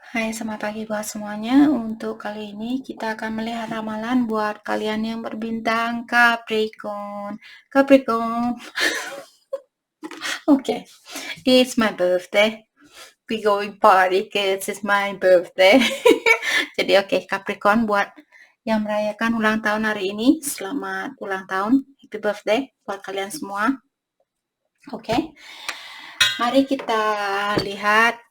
Hai, selamat pagi buat semuanya. Untuk kali ini kita akan melihat ramalan buat kalian yang berbintang Capricorn. Capricorn. Okay, it's my birthday. We going party kids, it's my birthday. Jadi Capricorn buat yang merayakan ulang tahun hari ini, selamat ulang tahun, happy birthday buat kalian semua. Oke, mari kita lihat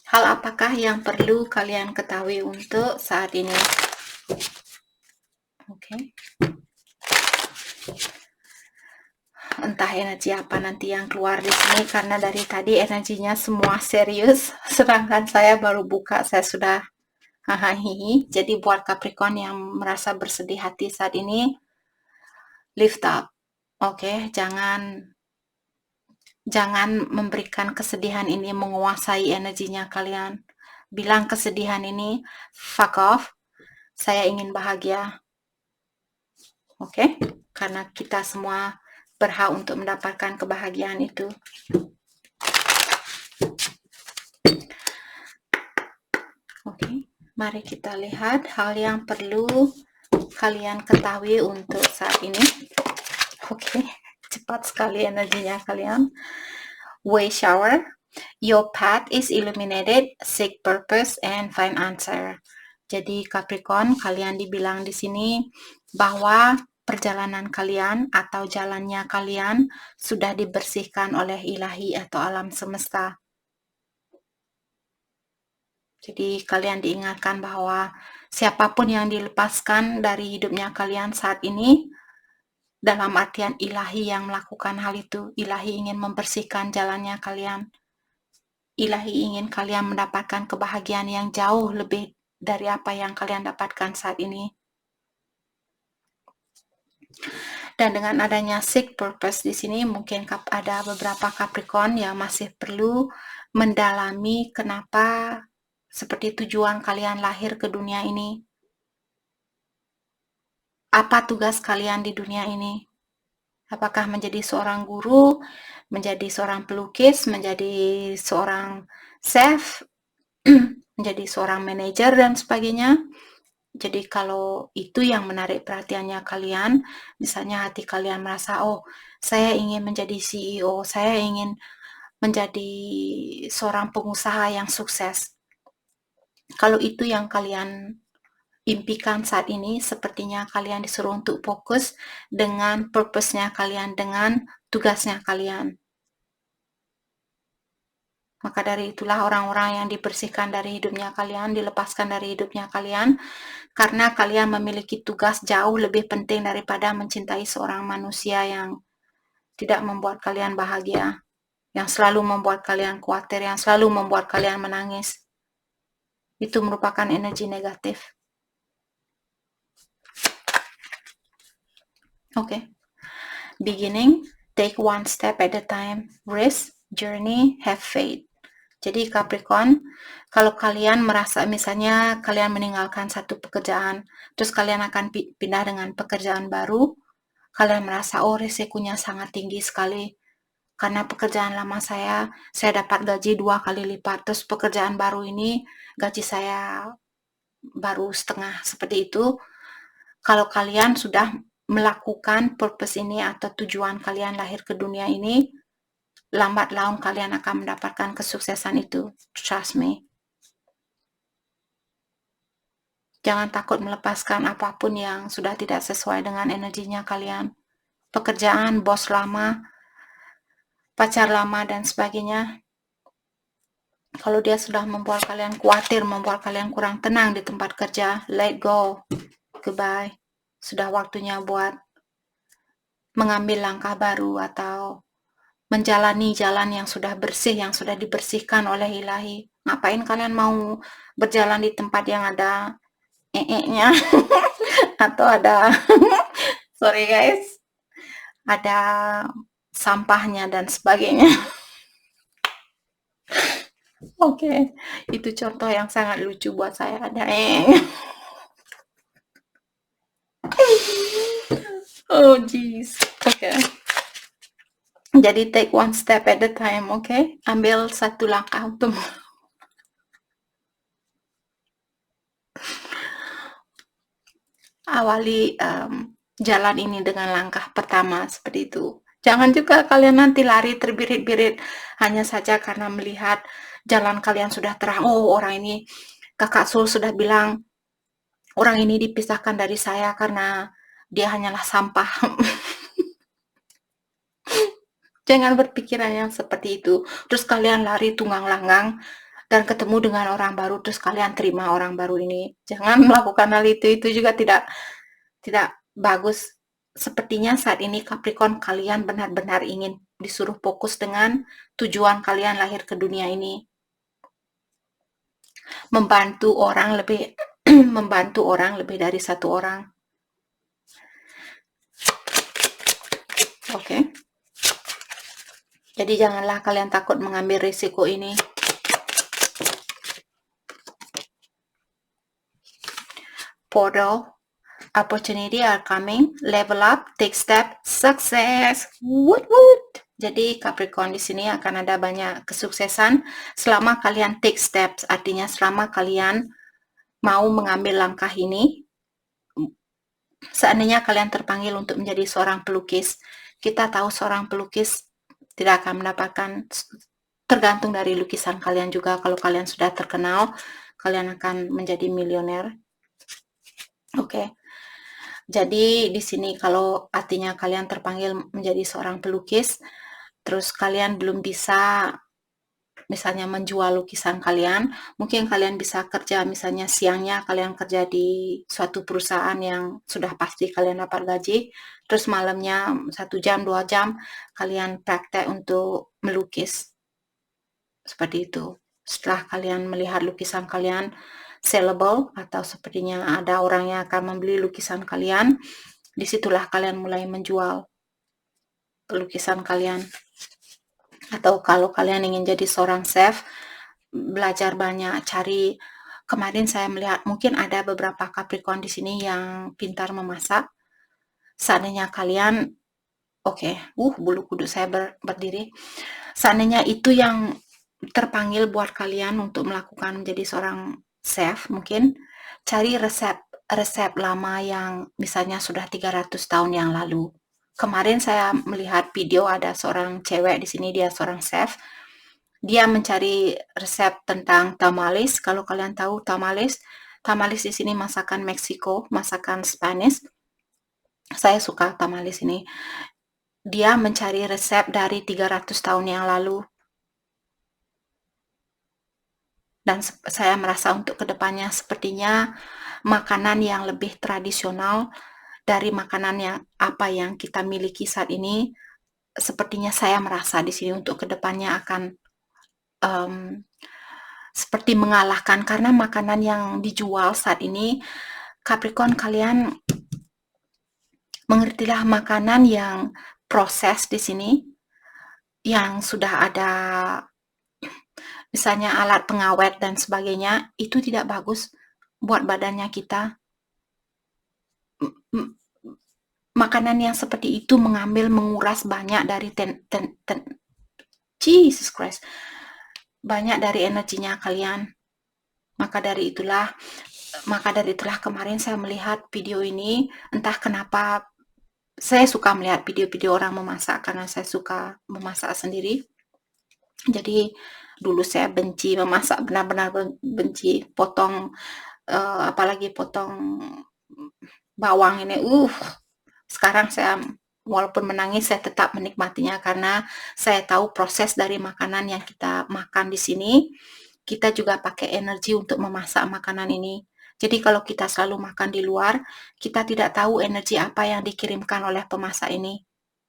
hal apakah yang perlu kalian ketahui untuk saat ini. Oke. Entah energi apa nanti yang keluar di sini, karena dari tadi energinya semua serius, sedangkan saya baru buka, saya sudah hahaha. Jadi buat Capricorn yang merasa bersedih hati saat ini, lift up. Oke, jangan memberikan kesedihan ini menguasai energinya kalian. Bilang kesedihan ini, fuck off, saya ingin bahagia. Oke, karena kita semua berhak untuk mendapatkan kebahagiaan itu. Oke, mari kita lihat hal yang perlu kalian ketahui untuk saat ini. Oke, cepat sekali energinya kalian. Way shower, your path is illuminated, seek purpose and find answer. Jadi Capricorn, kalian dibilang di sini bahwa perjalanan kalian atau jalannya kalian sudah dibersihkan oleh ilahi atau alam semesta. Jadi kalian diingatkan bahwa siapapun yang dilepaskan dari hidupnya kalian saat ini, dalam artian ilahi yang melakukan hal itu, ilahi ingin membersihkan jalannya kalian. Ilahi ingin kalian mendapatkan kebahagiaan yang jauh lebih dari apa yang kalian dapatkan saat ini. Dan dengan adanya seek purpose di sini, mungkin ada beberapa Capricorn yang masih perlu mendalami kenapa seperti tujuan kalian lahir ke dunia ini. Apa tugas kalian di dunia ini? Apakah menjadi seorang guru, menjadi seorang pelukis, menjadi seorang chef, menjadi seorang manajer dan sebagainya? Jadi kalau itu yang menarik perhatiannya kalian, misalnya hati kalian merasa, oh saya ingin menjadi CEO, saya ingin menjadi seorang pengusaha yang sukses. Kalau itu yang kalian impikan saat ini, sepertinya kalian disuruh untuk fokus dengan purpose-nya kalian, dengan tugasnya kalian. Maka dari itulah orang-orang yang dibersihkan dari hidupnya kalian, dilepaskan dari hidupnya kalian, karena kalian memiliki tugas jauh lebih penting daripada mencintai seorang manusia yang tidak membuat kalian bahagia, yang selalu membuat kalian khawatir, yang selalu membuat kalian menangis. Itu merupakan energi negatif. Oke. Beginning, take one step at a time. Risk, journey, have faith. Jadi Capricorn, kalau kalian merasa misalnya kalian meninggalkan satu pekerjaan, terus kalian akan pindah dengan pekerjaan baru, kalian merasa oh risikonya sangat tinggi sekali. Karena pekerjaan lama saya dapat gaji 2 kali lipat, terus pekerjaan baru ini gaji saya baru setengah, seperti itu. Kalau kalian sudah melakukan purpose ini atau tujuan kalian lahir ke dunia ini, lambat laun kalian akan mendapatkan kesuksesan itu. Trust me. Jangan takut melepaskan apapun yang sudah tidak sesuai dengan energinya kalian. Pekerjaan, bos lama, pacar lama, dan sebagainya. Kalau dia sudah membuat kalian khawatir, membuat kalian kurang tenang di tempat kerja, let go. Goodbye. Sudah waktunya buat mengambil langkah baru atau menjalani jalan yang sudah bersih, yang sudah dibersihkan oleh ilahi. Ngapain kalian mau berjalan di tempat yang ada nya atau ada sorry guys, ada sampahnya dan sebagainya. Oke, itu contoh yang sangat lucu buat saya, ada oh jeez. Oke. Jadi take one step at a time, oke? Ambil satu langkah untuk awali jalan ini dengan langkah pertama seperti itu. Jangan juga kalian nanti lari terbirit-birit hanya saja karena melihat jalan kalian sudah terang. Oh, orang ini, Kakak Sul sudah bilang, orang ini dipisahkan dari saya karena dia hanyalah sampah. Jangan berpikiran yang seperti itu. Terus kalian lari tunggang langgang dan ketemu dengan orang baru, terus kalian terima orang baru ini. Jangan melakukan hal itu juga tidak bagus. Sepertinya saat ini Capricorn kalian benar-benar ingin disuruh fokus dengan tujuan kalian lahir ke dunia ini. Membantu orang lebih membantu orang lebih dari satu orang. Oke. Jadi janganlah kalian takut mengambil risiko ini. Portal opportunity are coming, level up, take step, success. Woot woot. Jadi Capricorn di sini akan ada banyak kesuksesan selama kalian take steps, artinya selama kalian mau mengambil langkah ini. Seandainya kalian terpanggil untuk menjadi seorang pelukis, kita tahu seorang pelukis tidak akan mendapatkan, tergantung dari lukisan kalian juga. Kalau kalian sudah terkenal, kalian akan menjadi milioner. Oke. Jadi di sini kalau artinya kalian terpanggil menjadi seorang pelukis, terus kalian belum bisa misalnya menjual lukisan kalian, mungkin kalian bisa kerja misalnya siangnya kalian kerja di suatu perusahaan yang sudah pasti kalian dapat gaji, terus malamnya 1 jam, 2 jam kalian praktek untuk melukis. Seperti itu. Setelah kalian melihat lukisan kalian sellable atau sepertinya ada orang yang akan membeli lukisan kalian, disitulah kalian mulai menjual lukisan kalian. Atau kalau kalian ingin jadi seorang chef, belajar banyak, cari. Kemarin saya melihat mungkin ada beberapa Capricorn di sini yang pintar memasak. Seandainya kalian, oke, bulu kuduk saya berdiri. Seandainya itu yang terpanggil buat kalian untuk melakukan menjadi seorang chef, mungkin cari resep lama yang misalnya sudah 300 tahun yang lalu. Kemarin saya melihat video ada seorang cewek di sini, dia seorang chef. Dia mencari resep tentang tamales. Kalau kalian tahu tamales, tamales di sini masakan Meksiko, masakan Spanish. Saya suka tamales ini. Dia mencari resep dari 300 tahun yang lalu. Dan saya merasa untuk kedepannya sepertinya makanan yang lebih tradisional dari makanan yang apa yang kita miliki saat ini, sepertinya saya merasa di sini untuk kedepannya akan seperti mengalahkan, karena makanan yang dijual saat ini, Capricorn kalian mengertilah makanan yang proses di sini, yang sudah ada misalnya alat pengawet dan sebagainya, itu tidak bagus buat badannya kita. Makanan yang seperti itu menguras banyak dari Jesus Christ, banyak dari energinya kalian. Maka dari itulah kemarin saya melihat video ini, entah kenapa saya suka melihat video-video orang memasak karena saya suka memasak sendiri. Jadi dulu saya benci memasak, benar-benar benci potong, apalagi potong bawang ini. Sekarang saya walaupun menangis saya tetap menikmatinya karena saya tahu proses dari makanan yang kita makan di sini. Kita juga pakai energi untuk memasak makanan ini. Jadi kalau kita selalu makan di luar, kita tidak tahu energi apa yang dikirimkan oleh pemasak ini.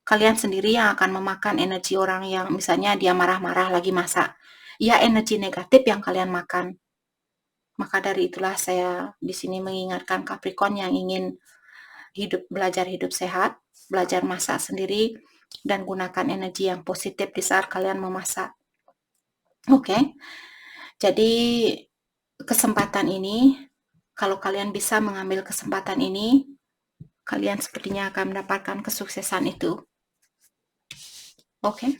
Kalian sendiri yang akan memakan energi orang yang misalnya dia marah-marah lagi masak. Ya energi negatif yang kalian makan. Maka dari itulah saya di sini mengingatkan Capricorn yang ingin belajar hidup sehat, belajar masak sendiri, dan gunakan energi yang positif di saat kalian memasak. Oke. Jadi kesempatan ini, kalau kalian bisa mengambil kesempatan ini, kalian sepertinya akan mendapatkan kesuksesan itu. Oke.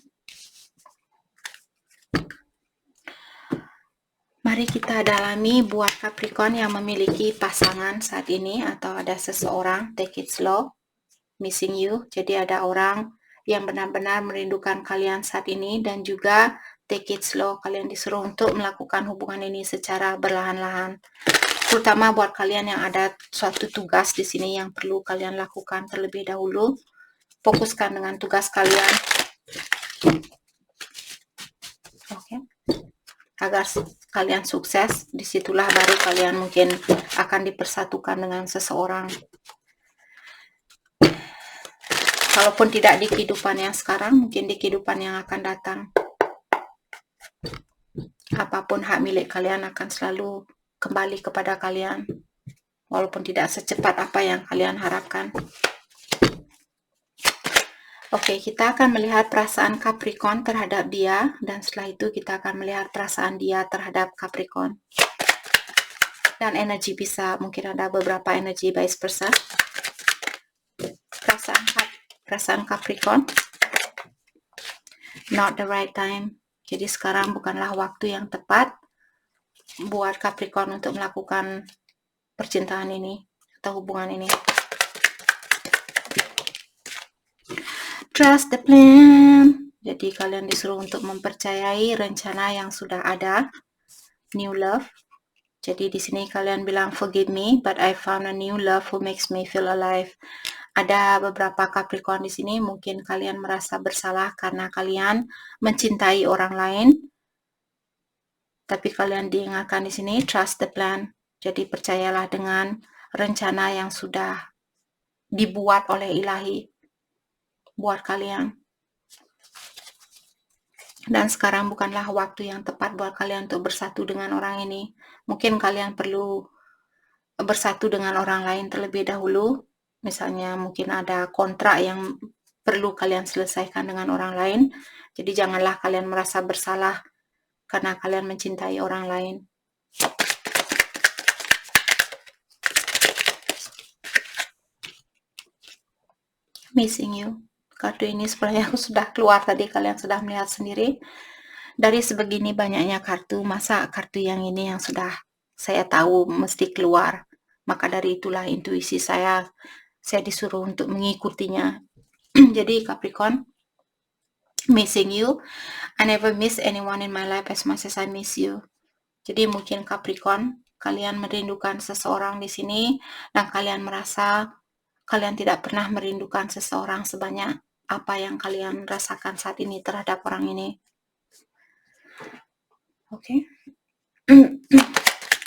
Mari kita dalami buat Capricorn yang memiliki pasangan saat ini atau ada seseorang, take it slow, missing you. Jadi ada orang yang benar-benar merindukan kalian saat ini dan juga take it slow, kalian disuruh untuk melakukan hubungan ini secara berlahan-lahan. Terutama buat kalian yang ada suatu tugas di sini yang perlu kalian lakukan terlebih dahulu. Fokuskan dengan tugas kalian. Oke. Agar kalian sukses, disitulah baru kalian mungkin akan dipersatukan dengan seseorang. Kalaupun tidak di kehidupan yang sekarang, mungkin di kehidupan yang akan datang. Apapun hak milik kalian akan selalu kembali kepada kalian, walaupun tidak secepat apa yang kalian harapkan. Oke, kita akan melihat perasaan Capricorn terhadap dia, dan setelah itu kita akan melihat perasaan dia terhadap Capricorn. Dan energi bisa, mungkin ada beberapa energi vice versa. Perasaan Capricorn, not the right time. Jadi sekarang bukanlah waktu yang tepat buat Capricorn untuk melakukan percintaan ini atau hubungan ini. Trust the plan. Jadi kalian disuruh untuk mempercayai rencana yang sudah ada. New love. Jadi di sini kalian bilang forgive me, but I found a new love who makes me feel alive. Ada beberapa Capricorn di sini, mungkin kalian merasa bersalah karena kalian mencintai orang lain. Tapi kalian diingatkan di sini, trust the plan. Jadi percayalah dengan rencana yang sudah dibuat oleh Ilahi buat kalian. Dan sekarang bukanlah waktu yang tepat buat kalian untuk bersatu dengan orang ini. Mungkin kalian perlu bersatu dengan orang lain terlebih dahulu. Misalnya mungkin ada kontrak yang perlu kalian selesaikan dengan orang lain. Jadi janganlah kalian merasa bersalah karena kalian mencintai orang lain. Missing you. Kartu ini sebenarnya aku sudah keluar tadi, kalian sudah melihat sendiri. Dari sebegini banyaknya kartu, masa kartu yang ini yang sudah saya tahu mesti keluar. Maka dari itulah intuisi saya disuruh untuk mengikutinya. Jadi Capricorn, missing you. I never miss anyone in my life as much as I miss you. Jadi mungkin Capricorn, kalian merindukan seseorang di sini dan kalian merasa kalian tidak pernah merindukan seseorang sebanyak apa yang kalian rasakan saat ini terhadap orang ini. Oke.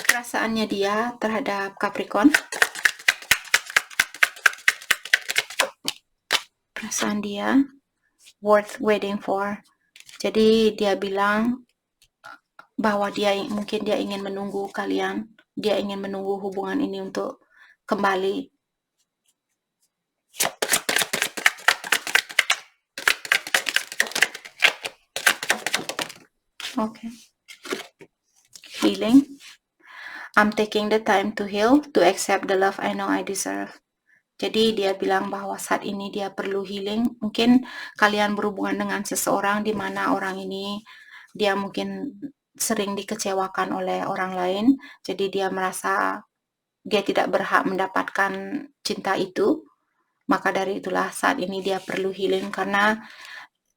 Perasaannya dia terhadap Capricorn. Perasaan dia worth waiting for. Jadi dia bilang bahwa mungkin dia ingin menunggu kalian. Dia ingin menunggu hubungan ini untuk kembali. Okay. Healing. I'm taking the time to heal, to accept the love I know I deserve. Jadi dia bilang bahwa saat ini dia perlu healing. Mungkin kalian berhubungan dengan seseorang di mana orang ini dia mungkin sering dikecewakan oleh orang lain. Jadi dia merasa dia tidak berhak mendapatkan cinta itu. Maka dari itulah saat ini dia perlu healing, karena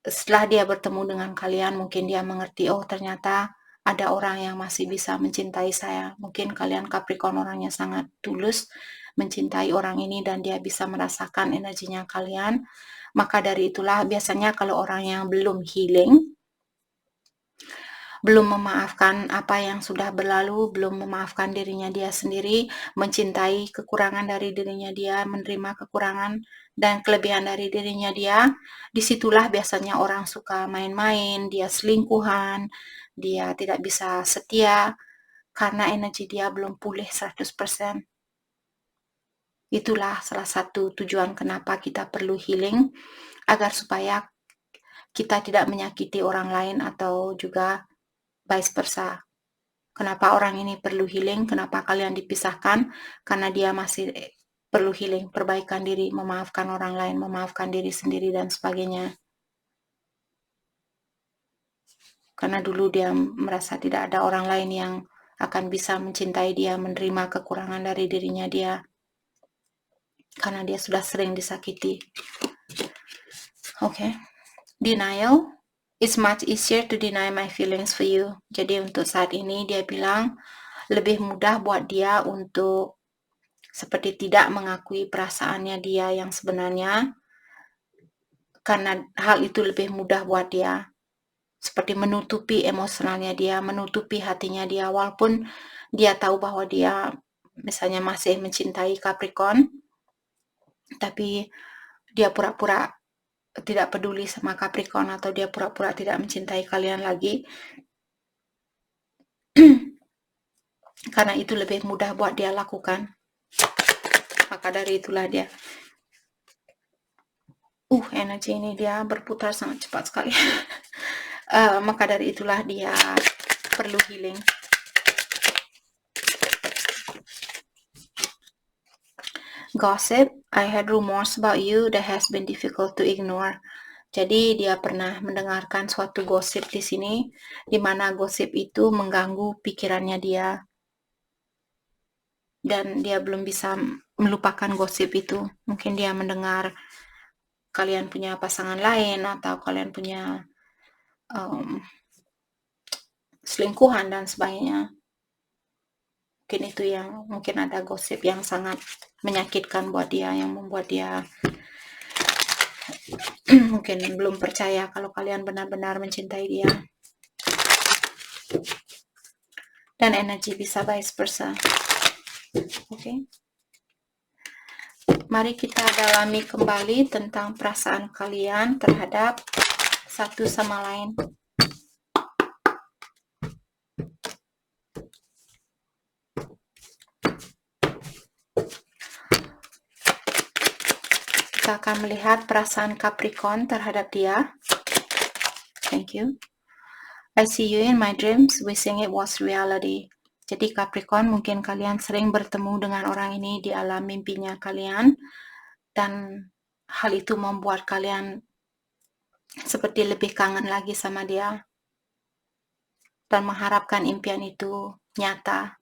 setelah dia bertemu dengan kalian mungkin dia mengerti, oh ternyata ada orang yang masih bisa mencintai saya. Mungkin kalian Capricorn orangnya sangat tulus mencintai orang ini dan dia bisa merasakan energinya kalian. Maka dari itulah biasanya kalau orang yang belum healing, belum memaafkan apa yang sudah berlalu, belum memaafkan dirinya dia sendiri, mencintai kekurangan dari dirinya dia, menerima kekurangan dan kelebihan dari dirinya dia, disitulah biasanya orang suka main-main, dia selingkuhan, dia tidak bisa setia, karena energi dia belum pulih 100%. Itulah salah satu tujuan kenapa kita perlu healing, agar supaya kita tidak menyakiti orang lain atau juga vice versa. Kenapa orang ini perlu healing? Kenapa kalian dipisahkan? Karena dia masih perlu healing, perbaikan diri, memaafkan orang lain, memaafkan diri sendiri dan sebagainya. karena dulu dia merasa tidak ada orang lain yang akan bisa mencintai dia, menerima kekurangan dari dirinya dia, karena dia sudah sering disakiti. Okay. Denial. It's much easier to deny my feelings for you. Jadi untuk saat ini dia bilang lebih mudah buat dia untuk seperti tidak mengakui perasaannya dia yang sebenarnya, karena hal itu lebih mudah buat dia. Seperti menutupi emosionalnya dia, menutupi hatinya dia, walaupun dia tahu bahwa dia misalnya masih mencintai Capricorn, tapi dia pura-pura tidak peduli sama Capricorn, atau dia pura-pura tidak mencintai kalian lagi. Karena itu lebih mudah buat dia lakukan. Maka dari itulah dia energi ini dia berputar sangat cepat sekali. Maka dari itulah dia perlu healing. Gossip. I had rumors about you that has been difficult to ignore. Jadi dia pernah mendengarkan suatu gosip di sini, di mana gosip itu mengganggu pikirannya dia, dan dia belum bisa melupakan gosip itu. Mungkin dia mendengar kalian punya pasangan lain, atau kalian punya selingkuhan dan sebagainya. Mungkin itu yang, mungkin ada gosip yang sangat menyakitkan buat dia, yang membuat dia mungkin belum percaya kalau kalian benar-benar mencintai dia. Dan energi bisa vice versa. Oke. Mari kita dalami kembali tentang perasaan kalian terhadap satu sama lain. Kita akan melihat perasaan Capricorn terhadap dia. Thank you. I see you in my dreams, wishing it was reality. Jadi Capricorn, mungkin kalian sering bertemu dengan orang ini di alam mimpinya kalian, dan hal itu membuat kalian seperti lebih kangen lagi sama dia, dan mengharapkan impian itu nyata.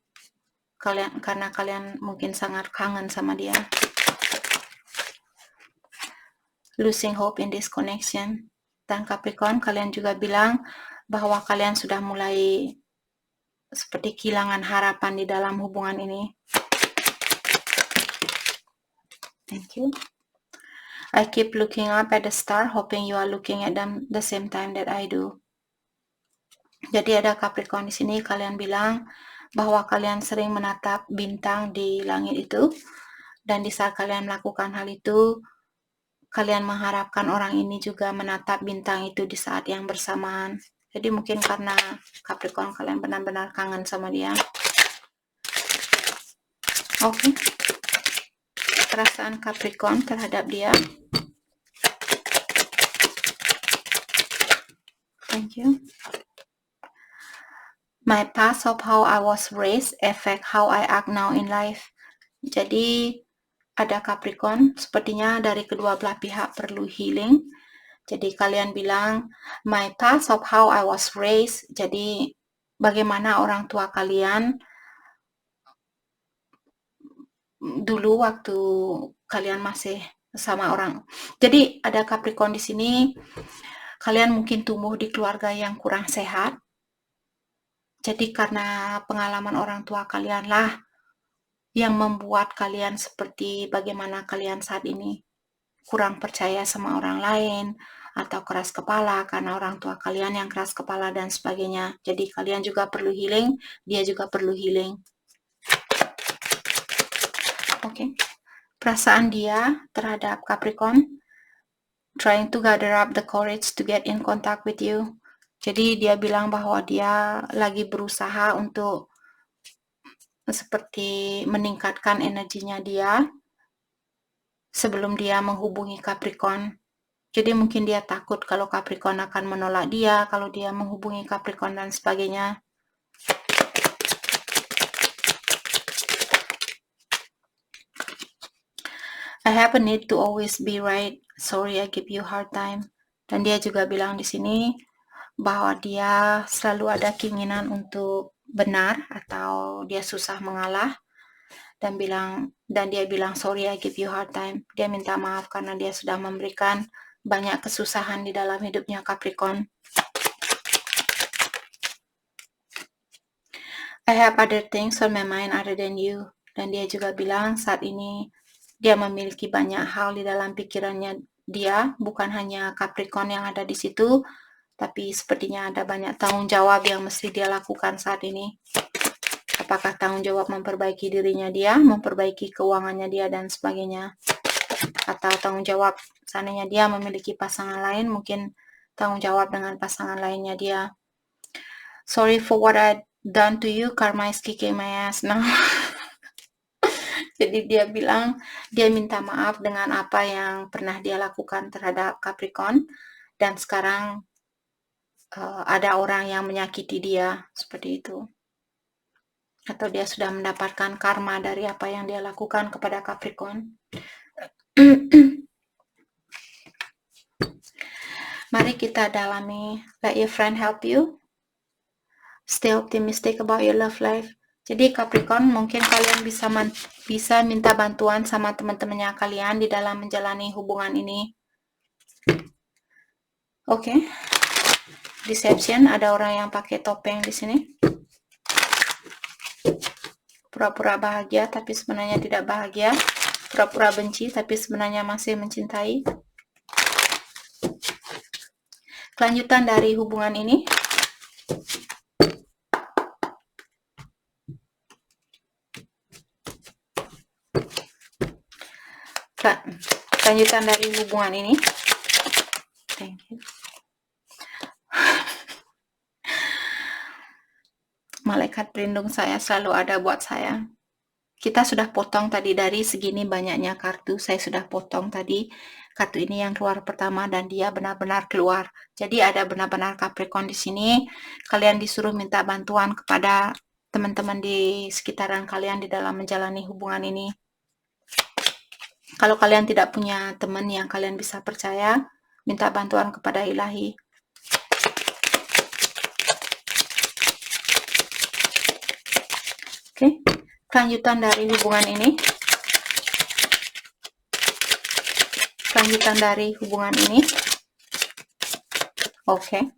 Karena kalian mungkin sangat kangen sama dia. Losing hope in this connection. Dan Capricorn, kalian juga bilang bahwa kalian sudah mulai seperti kehilangan harapan di dalam hubungan ini. Thank you. I keep looking up at the star, hoping you are looking at them the same time that I do. Jadi ada Capricorn di sini, kalian bilang bahwa kalian sering menatap bintang di langit itu, dan di saat kalian melakukan hal itu, kalian mengharapkan orang ini juga menatap bintang itu di saat yang bersamaan. Jadi mungkin karena Capricorn, kalian benar-benar kangen sama dia. Oke. Perasaan Capricorn terhadap dia. Thank you. My past of how I was raised affect how I act now in life. Jadi ada Capricorn, sepertinya dari kedua belah pihak perlu healing. Jadi kalian bilang, my past of how I was raised. Jadi bagaimana orang tua kalian dulu waktu kalian masih sama orang. Jadi ada Capricorn di sini, kalian mungkin tumbuh di keluarga yang kurang sehat. Jadi karena pengalaman orang tua kalian lah yang membuat kalian seperti bagaimana kalian saat ini, kurang percaya sama orang lain, atau keras kepala karena orang tua kalian yang keras kepala dan sebagainya. Jadi kalian juga perlu healing, dia juga perlu healing. Oke. Perasaan dia terhadap Capricorn, trying to gather up the courage to get in contact with you. Jadi dia bilang bahwa dia lagi berusaha untuk seperti meningkatkan energinya dia sebelum dia menghubungi Capricorn. Jadi mungkin dia takut kalau Capricorn akan menolak dia, kalau dia menghubungi Capricorn dan sebagainya. I have a need to always be right. Sorry I give you hard time. Dan dia juga bilang di sini bahwa dia selalu ada keinginan untuk benar atau dia susah mengalah, dan dia bilang sorry, I give you hard time. Dia minta maaf karena dia sudah memberikan banyak kesusahan di dalam hidupnya Capricorn. I have other things on my mind other than you. Dan dia juga bilang saat ini dia memiliki banyak hal di dalam pikirannya dia, bukan hanya Capricorn yang ada di situ, tapi sepertinya ada banyak tanggung jawab yang mesti dia lakukan saat ini. Apakah tanggung jawab memperbaiki dirinya dia, memperbaiki keuangannya dia, dan sebagainya. Atau tanggung jawab seandainya dia memiliki pasangan lain, mungkin tanggung jawab dengan pasangan lainnya dia. Sorry for what I done to you, karma is kicking my ass now. Jadi dia bilang, dia minta maaf dengan apa yang pernah dia lakukan terhadap Capricorn, dan sekarang ada orang yang menyakiti dia, seperti itu. Atau dia sudah mendapatkan karma dari apa yang dia lakukan kepada Capricorn. Mari kita dalami. Let your friend help you. Stay optimistic about your love life. Jadi Capricorn, mungkin kalian bisa minta bantuan sama teman-temannya kalian di dalam menjalani hubungan ini. Oke. Deception, ada orang yang pakai topeng di sini. Pura-pura bahagia tapi sebenarnya tidak bahagia. Pura-pura benci tapi sebenarnya masih mencintai. Kelanjutan dari hubungan ini. Kelanjutan dari hubungan ini. Thank you. Malaikat pelindung saya selalu ada buat saya. Kita sudah potong tadi dari segini banyaknya kartu. Saya sudah potong tadi kartu ini yang keluar pertama dan dia benar-benar keluar. Jadi ada benar-benar Capricorn di sini. Kalian disuruh minta bantuan kepada teman-teman di sekitaran kalian di dalam menjalani hubungan ini. Kalau kalian tidak punya teman yang kalian bisa percaya, minta bantuan kepada Ilahi. Oke, kelanjutan dari hubungan ini. Kelanjutan dari hubungan ini. Oke,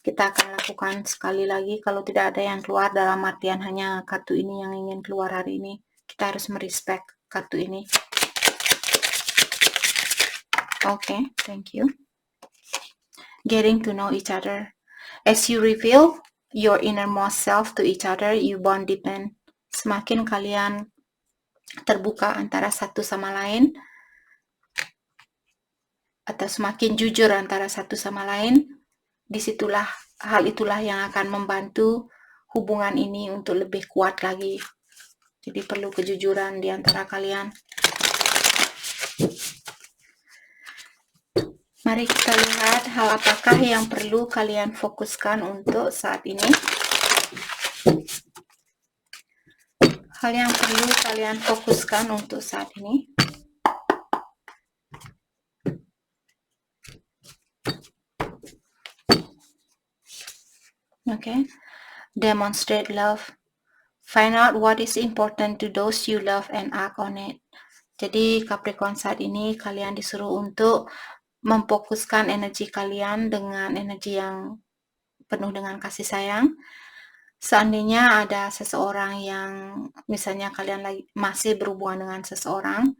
kita akan lakukan sekali lagi. Kalau tidak ada yang keluar dalam artian hanya kartu ini yang ingin keluar hari ini, kita harus merespek kartu ini. Okay, thank you. Getting to know each other. As you reveal your innermost self to each other, you bond deepen. Semakin kalian terbuka antara satu sama lain, atau semakin jujur antara satu sama lain, disitulah hal itulah yang akan membantu hubungan ini untuk lebih kuat lagi. Jadi perlu kejujuran di antara kalian. Mari kita lihat hal apakah yang perlu kalian fokuskan untuk saat ini. Hal yang perlu kalian fokuskan untuk saat ini. Okay. Demonstrate love. Find out what is important to those you love and act on it. Jadi Capricorn saat ini kalian disuruh untuk memfokuskan energi kalian dengan energi yang penuh dengan kasih sayang. Seandainya ada seseorang yang misalnya kalian masih berhubungan dengan seseorang,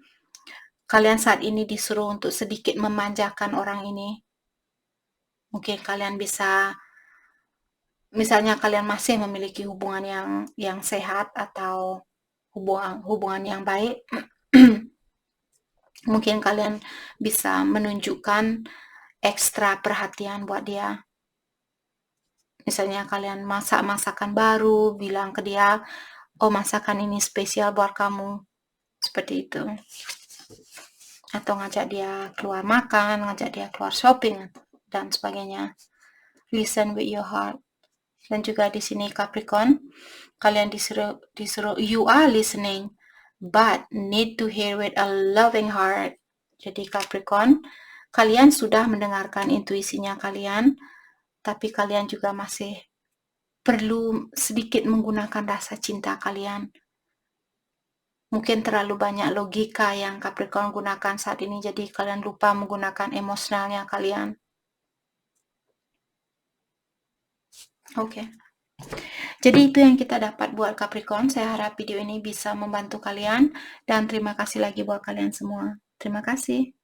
kalian saat ini disuruh untuk sedikit memanjakan orang ini. Mungkin kalian bisa, misalnya kalian masih memiliki hubungan yang sehat atau hubungan yang baik, mungkin kalian bisa menunjukkan ekstra perhatian buat dia. Misalnya kalian masak masakan baru, bilang ke dia, oh masakan ini spesial buat kamu. Seperti itu. Atau ngajak dia keluar makan, ngajak dia keluar shopping, dan sebagainya. Listen with your heart. Dan juga di sini Capricorn, kalian disuruh you are listening, but need to hear with a loving heart. Jadi Capricorn, kalian sudah mendengarkan intuisinya kalian, tapi kalian juga masih perlu sedikit menggunakan rasa cinta kalian. Mungkin terlalu banyak logika yang Capricorn gunakan saat ini, jadi kalian lupa menggunakan emosionalnya kalian. Oke. Jadi itu yang kita dapat buat Capricorn. Saya harap video ini bisa membantu kalian, dan terima kasih lagi buat kalian semua. Terima kasih.